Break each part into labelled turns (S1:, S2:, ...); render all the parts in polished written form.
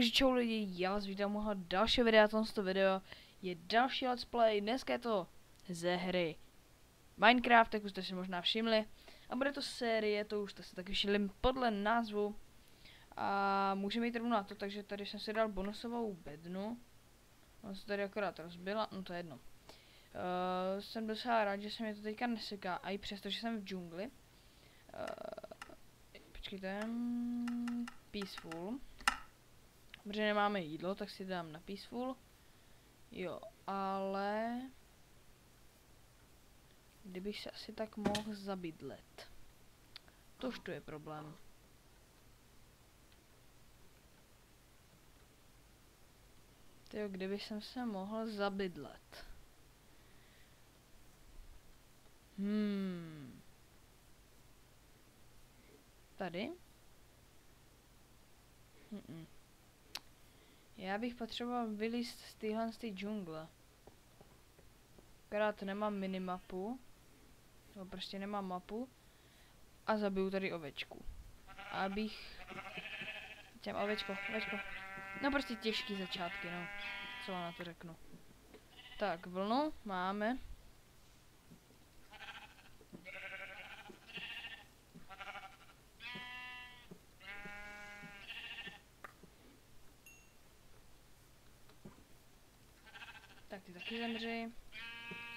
S1: Takže čau lidi, já vás vítám u dalšího videa. Tohle video je další let's play. Dneska je to ze hry Minecraft, jak už jste si možná všimli. A bude to série, to už jste si taky všimli podle názvu. A můžeme jít rovnou na to, takže tady jsem si dal bonusovou bednu. Ona se tady akorát rozbila, no to je jedno. Jsem docela rád, že se mi to teďka neseká, a i přesto, že jsem v džungli. Počkejte, peaceful. Protože nemáme jídlo, tak si dám na peaceful. Jo, ale kdybych se asi tak mohl zabydlet. Tož to je problém. Tyjo, kdybych jsem se mohl zabydlet. Tady? Já bych potřeboval vylízt z téhle džungle. Akorát nemám minimapu. Nebo prostě nemám mapu. A zabiju tady ovečku. Abych... Těm ovečko. No prostě těžký začátky, no. Co vám na to řeknu. Tak, vlnu máme. Tak ty taky zemři.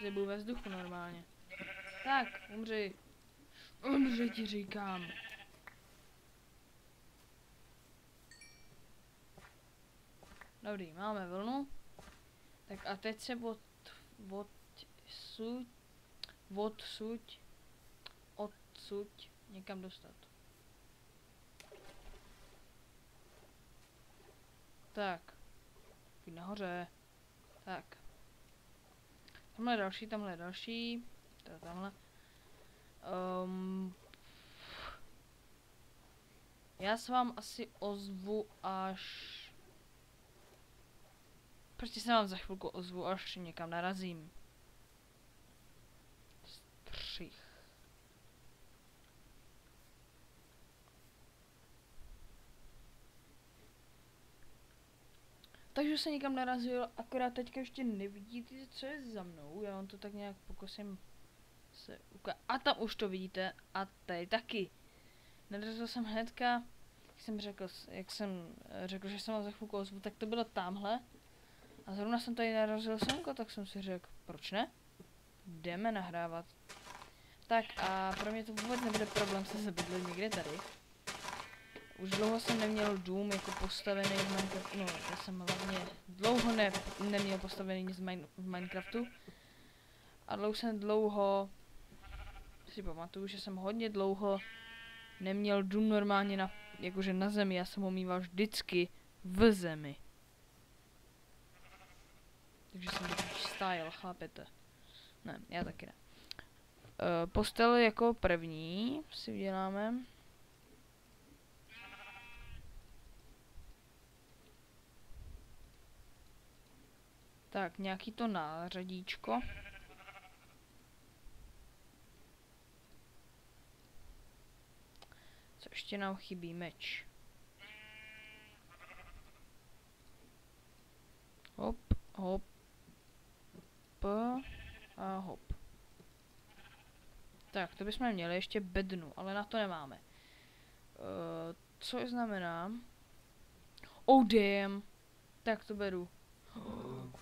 S1: Zebu ve vzduchu normálně. Tak, umři. Umři ti říkám. Dobrý, máme vlnu. Tak a teď se odsud někam dostat. Tak. Nahoře. Tak. Tamhle je další. Tamhle. Já se vám asi ozvu až... Prostě se vám za chvilku ozvu, až někam narazím. Střih. Takže se někam narazil, akorát teďka ještě nevidíte, co je za mnou. Já vám to tak nějak pokusím se ukázat. A tam už to vidíte, a tady taky. Narazil jsem hnedka, jak jsem řekl, že jsem vám za chvilku ozvu, tak to bylo tamhle. A zrovna jsem tady narazil semko, tak jsem si řekl, proč ne? Jdeme nahrávat. Tak a pro mě to vůbec nebude problém se zabydlet někde tady. Už dlouho jsem neměl dům jako postavený v Minecraftu, no já jsem hlavně dlouho neměl postavený nic v Minecraftu. A už jsem dlouho, si pamatuju, že jsem hodně dlouho neměl dům normálně jakože na zemi, já jsem ho mýval vždycky v zemi. Takže jsem takový style, chápete? Ne, já taky ne. Postel jako první si uděláme. Tak, nějaký to nářadíčko. Co ještě nám chybí? Meč. Hop, hop. A hop. Tak, to bychom měli ještě bednu, ale na to nemáme. Co znamená? Oh damn. Tak to beru.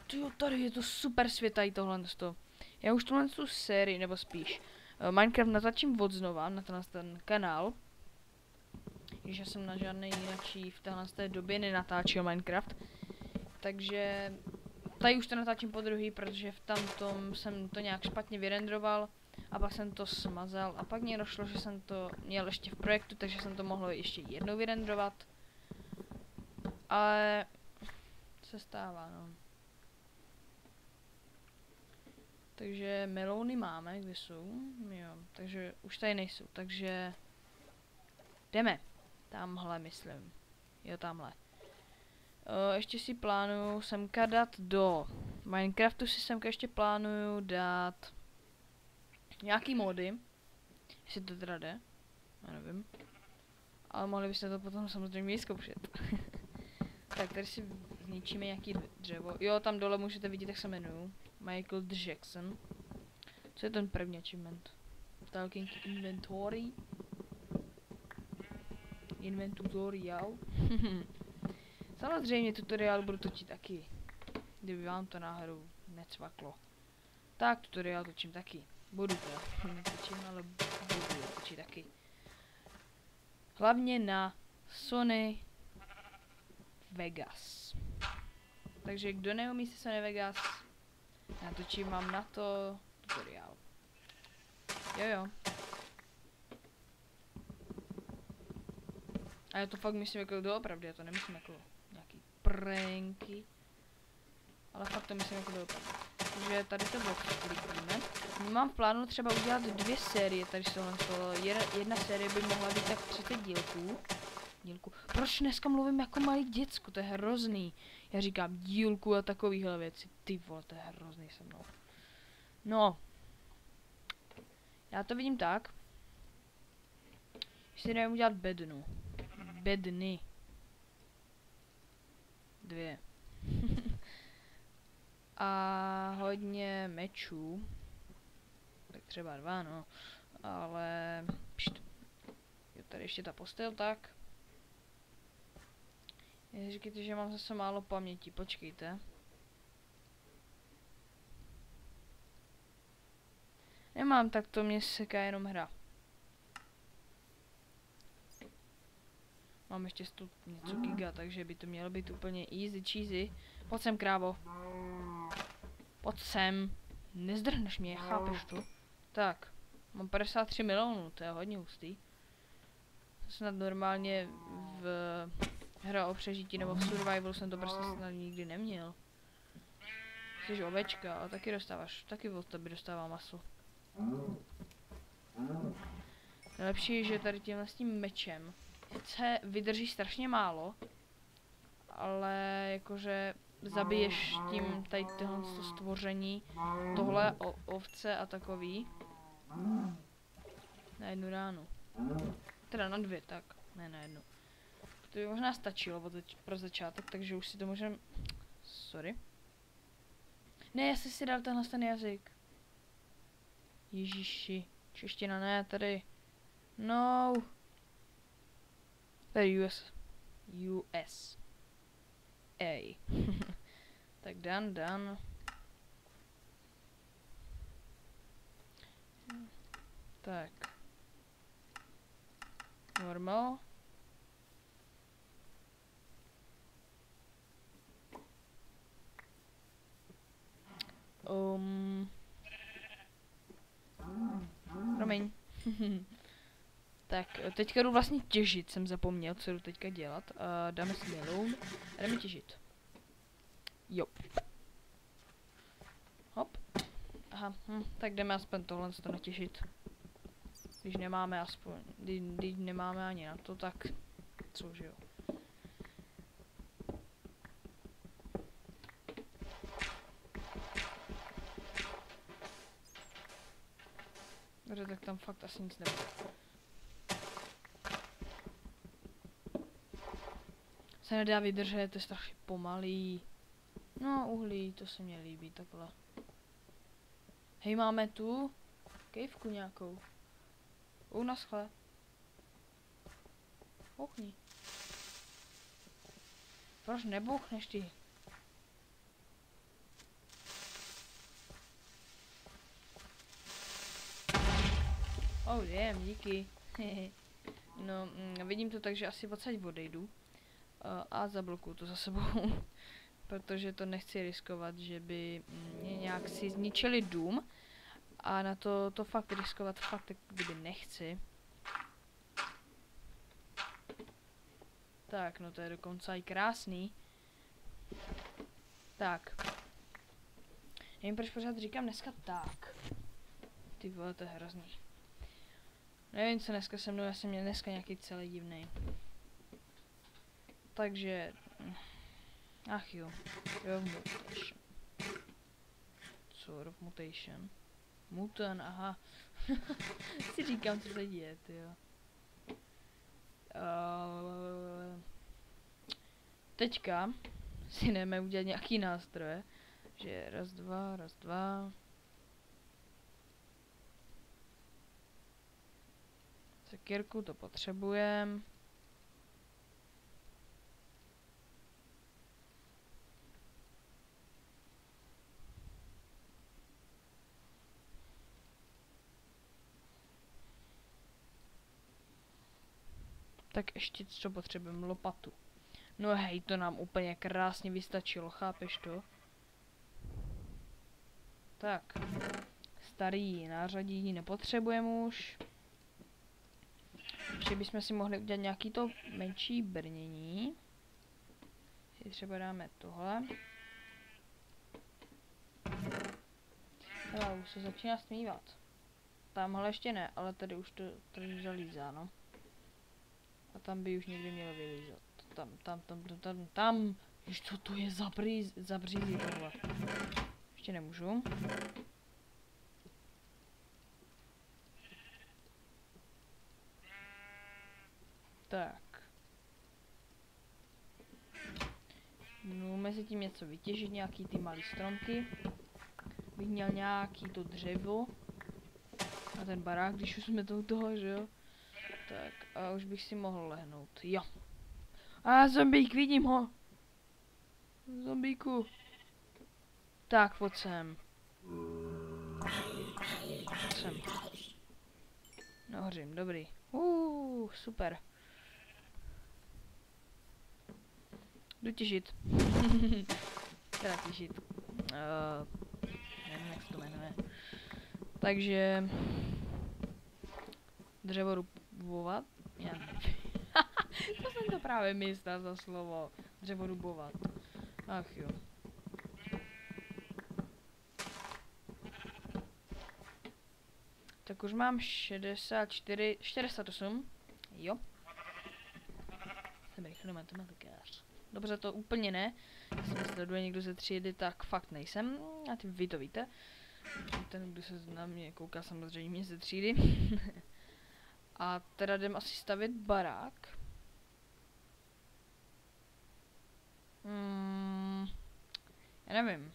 S1: Tyjo, tady je to super svět, tady tohle. Já už tuhle sérii, nebo spíš Minecraft natáčím od znova na ten kanál. Když já jsem na žádný jináčí v téhle době nenatáčel Minecraft. Takže tady už to natáčím po druhý, protože v tamtom jsem to nějak špatně vyrendroval. A pak jsem to smazal a pak mě došlo, že jsem to měl ještě v projektu, takže jsem to mohl ještě jednou vyrendrovat. Ale se stává, no. Takže melouny máme, kde jsou? Jo, takže už tady nejsou, takže jdeme. Tamhle myslím. Jo, tamhle. Ještě si plánuju semka dát do Minecraftu, si semka ještě plánuju dát nějaký mody. Jestli to teda jde. Já nevím. Ale mohli byste to potom samozřejmě vyzkoušet. Tak, tady si zničíme nějaký dřevo. Jo, tam dole můžete vidět, jak se jmenuju. Michael Jackson. Co je ten první achievement? Talking inventory. Inventutorial. Samozřejmě tutoriál budu točit taky. Kdyby vám to náhodou necvaklo. Tak tutoriál točím taky. Budu to. Netočím, ale budu točit taky. Hlavně na Sony Vegas. Takže kdo neumí si Sony Vegas, natočím vám na to tutoriál. Jo. A já to fakt myslím jako doopravdy, já to nemyslím jako nějaký pranky. Ale fakt to myslím jako doopravdy. Takže tady to box klikneme. Mám v plánu třeba udělat 2 série tady z tohle. Jedna série by mohla být tak 30 dílků. Proč dneska mluvím jako malý děcko, to je hrozný. Já říkám dílku a takovýhle věci. Ty vole, to je hrozný se mnou. No. Já to vidím tak. Že si jdeme udělat bednu. Bedny. 2. A hodně mečů. Tak třeba 2, no. Ale... Jo, tady ještě ta postel, tak. Říkejte, že mám zase málo paměti, počkejte. Nemám, tak to mě seká jenom hra. Mám ještě něco giga, takže by to mělo být úplně easy cheesy. Pojď sem, krávo. Pojď sem. Nezdrhneš mě, chápeš to? Tak, mám 53 milionů, to je hodně hustý. Snad normálně v hra o přežití nebo v survival jsem to prostě snad nikdy neměl. Jsi ovečka, ale taky dostáváš, taky od tebe dostává maso. Nejlepší je, že tady tímhle s tím mečem se vydrží strašně málo, ale jakože zabiješ tím tady tohle stvoření, tohle ovce a takový na 1 ránu. Teda na 2, tak, ne na 1. To by možná stačilo pro začátek, takže už si to můžeme... Sorry. Ne, já jsem si dal tenhle ten jazyk. Ježiši, čeština ne, tady. No. Tady US. A. Tak done. Tak. Normal. Promiň. Tak, teďka jdu vlastně těžit, jsem zapomněl, co jdu teďka dělat. Dáme si melon a jdeme těžit. Jo. Hop. Aha, tak jdeme aspoň tohle to natěžit. Když nemáme aspoň, když nemáme ani na to, tak cože jo. Dobře, tak tam fakt asi nic nebude. Se nedá vydržet, to je strašně pomalý. No, uhlí, to se mně líbí, takhle. Hej, máme tu kejvku nějakou. Naschle. Bouchni. Proč nebouchneš ty? Oh damn, díky. No, vidím to tak, že asi odsaď odejdu. A zablokuju to za sebou. Protože to nechci riskovat, že by mě nějak si zničili dům. A na to fakt riskovat fakt kdyby nechci. Tak, no to je dokonce i krásný. Tak. Nevím, proč pořád říkám dneska tak. Ty vole, to je hrozný. Nevím, co dneska se mnou, já jsem měl dneska nějaký celý divný. Takže... Ach jo. Mutation. Sort of mutation. Mutant, aha. Si říkám, co se děje, tyjo. teďka si jdeme udělat nějaký nástroje. Že raz, dva, raz, dva. Sekírku to potřebujeme. Tak ještě co potřebujeme? Lopatu. No hej, to nám úplně krásně vystačilo, chápeš to? Tak. Starý nářadí nepotřebujeme už. Ještě bychom si mohli udělat nějaký to menší brnění. Si třeba dáme tohle. Hele, už se začíná smívat. Tamhle ještě ne, ale tady už to tady zalízá, no. A tam by už někdy mělo vylízat. Tam. Víš, co to je za břízí tohle? Ještě nemůžu. Tak. No, mezi tím něco vytěžit, nějaký ty malý stromky. Bych měl nějaký to dřevo. A ten barák, když už jsme to u toho, že jo? Tak, a už bych si mohl lehnout. Jo. A zombík, vidím ho. Zombíku. Tak, pojď sem. Pojď sem. Nahořím, dobrý. Super. Jdu těžit. Teda těžit. Nevím, jak se to jmenuje. Takže... Dřevorubovat? Já nevím. To jsem to právě myslel za slovo. Dřevorubovat. Ach jo. Tak už mám 64, 48. Jo. Jsem rychlý matematikář. Dobře, to úplně ne. Jestli mě sleduje někdo ze třídy, tak fakt nejsem. A ty vy to víte. Ten, kdo se na mě kouká, samozřejmě ze třídy. A teda jdem asi stavět barák. Já nevím.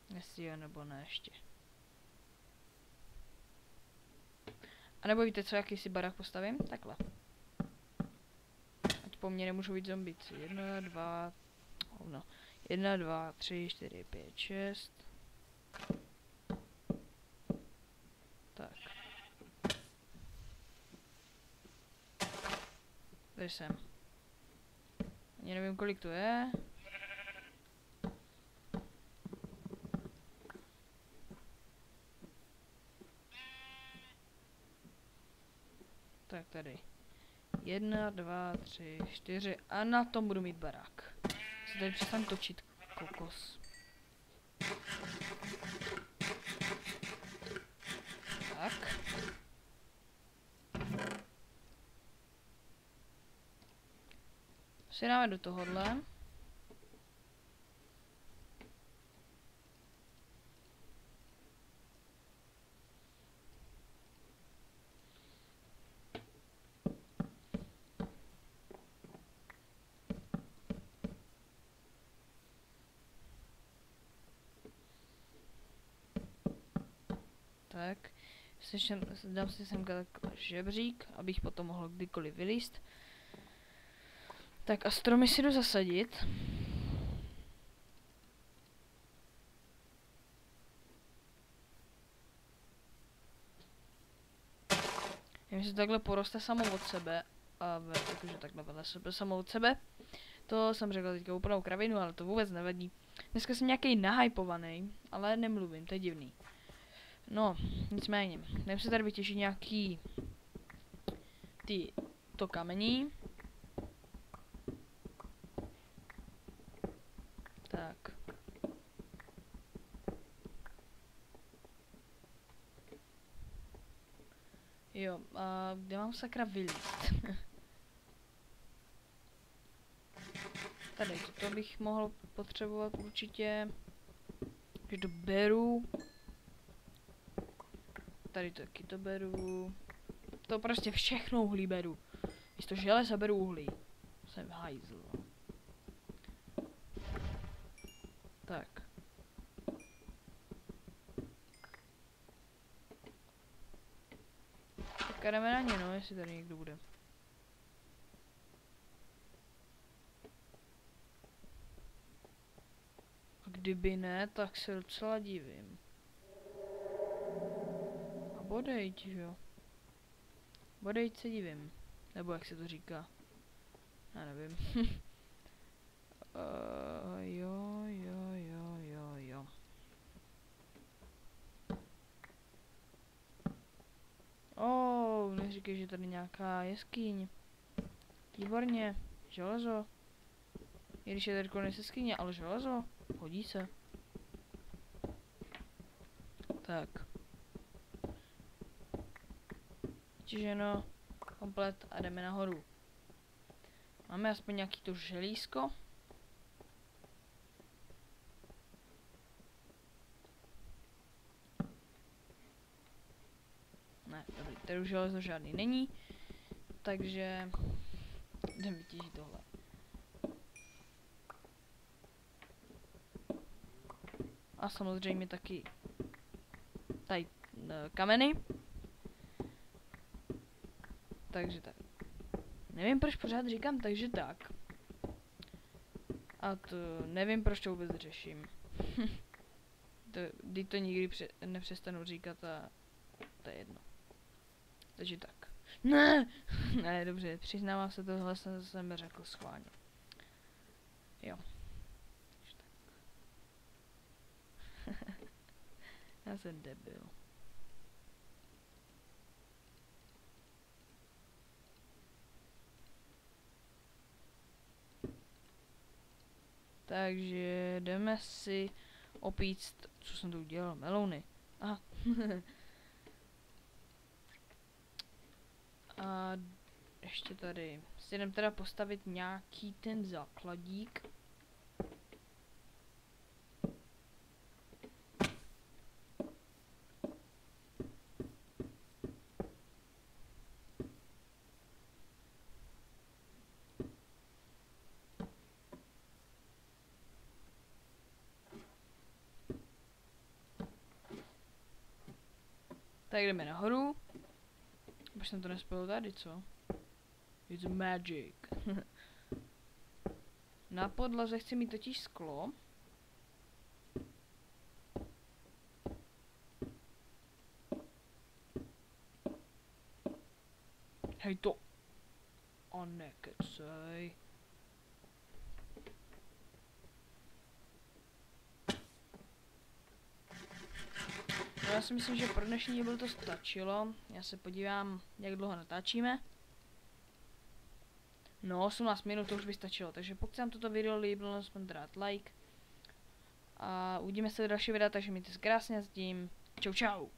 S1: Jestli jo nebo ne ještě. A nebo víte co, jaký si barák postavím? Takhle. Ať po mně nemůžou být zombíci. 1, 2, 1, 2, 3, 4, 5, 6. Tak. Tady jsem. Ani nevím, kolik to je. Tak tady. 1, 2, 3, 4 a na tom budu mít barák. Se tady přestaň točit, kokos. Tak. Si dáme do tohohle. Tak, dám si sem takhle žebřík, abych potom mohl kdykoliv vylíst. Tak a stromy si jdu zasadit. Když se takhle poroste samo od sebe, a jakože takhle vedle sebe samo od sebe, to jsem řekl teďka úplnou kravinu, ale to vůbec nevadí. Dneska jsem nějaký nahypovaný, ale nemluvím, to je divný. No, nicméně, jdem si tady vytěžit nějaký to kamení. Tak. Jo, a kde mám sakra vylít? Tady, to bych mohl potřebovat určitě. Že to beru. Tady taky to beru. To prostě všechno uhlí beru. Místo železa beru uhlí. Jsem hajzl. teďka jdeme na ně, no, jestli tady někdo bude. A kdyby ne, tak se docela divím. A bodejť, že jo? Bodejť se divím. Nebo jak se to říká. Já nevím. Jo. Neříkej, že tady nějaká jeskyň. Výborně. Železo. I když je tady konec jeskyně, ale železo. Hodí se. Tak. Vytěženo. Komplet a jdeme nahoru. Máme aspoň nějaký to želízko. Ne, dobrý, tady už železo žádný není. Takže jdeme vytěžit tohle. A samozřejmě taky tady kameny. Takže tak. Nevím, proč pořád říkám takže tak. A to nevím, proč to vůbec řeším. Když to nikdy nepřestanu říkat a to je jedno. Takže tak. Ne! Ne, dobře, přiznávám se, tohle jsem řekl schválně. Jo. Já jsem debil. Takže jdeme si opíct, co jsem tu udělal, melouny. Aha. A ještě tady si jdem teda postavit nějaký ten základík. Tak jdeme nahoru. Už jsem to nespojil tady, co? It's magic. Na podlaze chci mít totiž sklo. Hej to. A nekecej. No, já si myslím, že pro dnešní díl to stačilo. Já se podívám, jak dlouho natáčíme. No, 18 minut, to už by stačilo. Takže pokud se vám toto video líbilo, nesmíte dát like. A uvidíme se v další videa, takže mějte se krásně s tím. Čau čau.